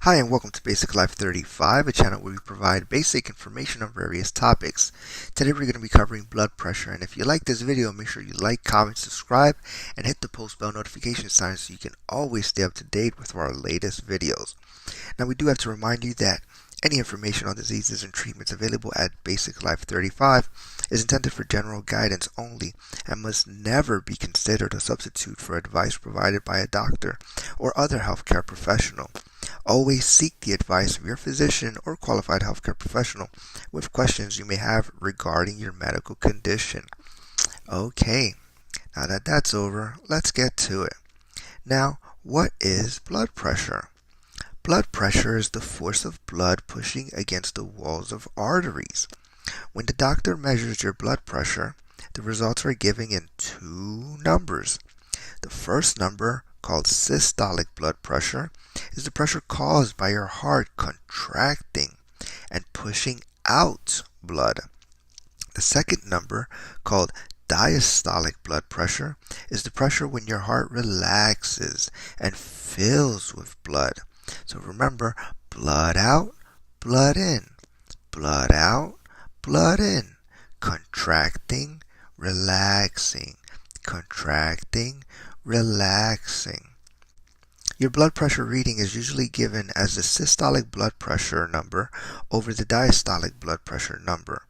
Hi and welcome to Basic Life 35, a channel where we provide basic information on various topics. Today we're going to be covering blood pressure, and if you like this video, make sure you like, comment, subscribe, and hit the post bell notification sign so you can always stay up to date with our latest videos. Now we do have to remind you that any information on diseases and treatments available at Basic Life 35 is intended for general guidance only and must never be considered a substitute for advice provided by a doctor or other healthcare professional. Always seek the advice of your physician or qualified healthcare professional with questions you may have regarding your medical condition. Okay, now that that's over, let's get to it. Now, what is blood pressure? Blood pressure is the force of blood pushing against the walls of arteries. When the doctor measures your blood pressure, the results are given in two numbers. The first number, called systolic blood pressure, is the pressure caused by your heart contracting and pushing out blood. The second number, called diastolic blood pressure, is the pressure when your heart relaxes and fills with blood. So remember, blood out, blood in, blood out, blood in, contracting, relaxing, contracting, relaxing. Your blood pressure reading is usually given as the systolic blood pressure number over the diastolic blood pressure number.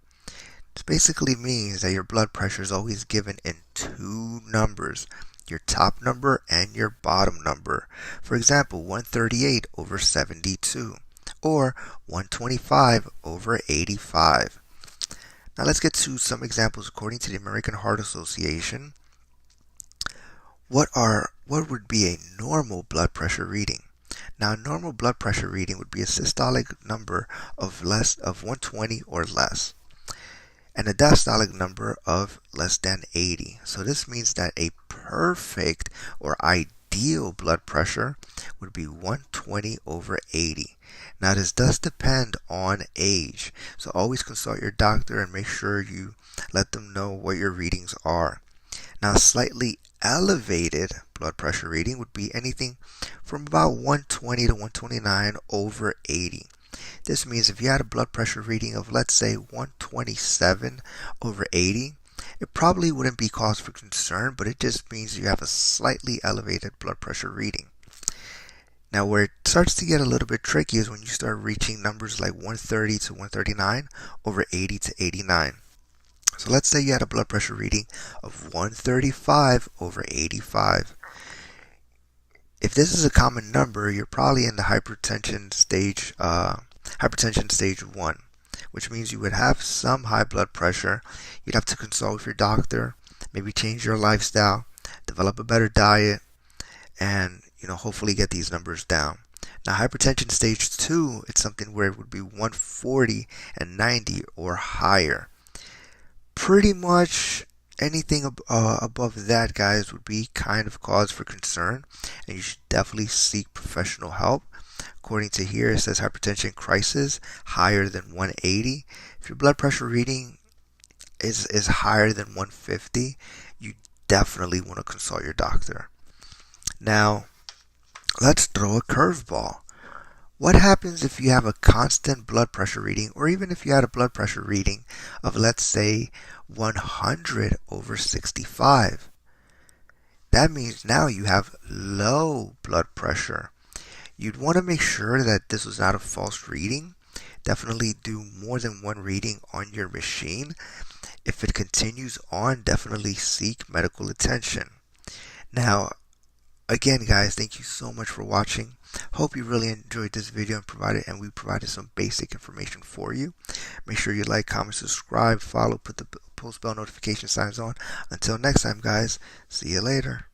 This basically means that your blood pressure is always given in two numbers, your top number and your bottom number. For example, 138 over 72 or 125 over 85. Now let's get to some examples according to the American Heart Association. What would be a normal blood pressure reading? Now, a normal blood pressure reading would be a systolic number of 120 or less, and a diastolic number of less than 80. So this means that a perfect or ideal blood pressure would be 120 over 80. Now, this does depend on age, so always consult your doctor and make sure you let them know what your readings are. Now, slightly elevated blood pressure reading would be anything from about 120 to 129 over 80. This means if you had a blood pressure reading of, let's say, 127 over 80, it probably wouldn't be cause for concern, but it just means you have a slightly elevated blood pressure reading. Now, where it starts to get a little bit tricky is when you start reaching numbers like 130 to 139 over 80 to 89. So let's say you had a blood pressure reading of 135 over 85. If this is a common number, you're probably in the hypertension stage 1, which means you would have some high blood pressure. You'd have to consult with your doctor, maybe change your lifestyle, develop a better diet, and hopefully get these numbers down. Now, hypertension stage 2, it's something where it would be 140 and 90 or higher. Pretty much anything above that, guys, would be kind of cause for concern, and you should definitely seek professional help. According to here, it says hypertension crisis higher than 180. If your blood pressure reading is higher than 150, you definitely want to consult your doctor. Now, let's throw a curveball. What happens if you have a constant blood pressure reading, or even if you had a blood pressure reading of, let's say, 100 over 65? That means now you have low blood pressure. You'd want to make sure that this was not a false reading. Definitely do more than one reading on your machine. If it continues on, definitely seek medical attention. Now, again, guys, thank you so much for watching. Hope you really enjoyed this video and we provided some basic information for you. Make sure you like, comment, subscribe, follow, put the post bell notification signs on. Until next time, guys, see you later.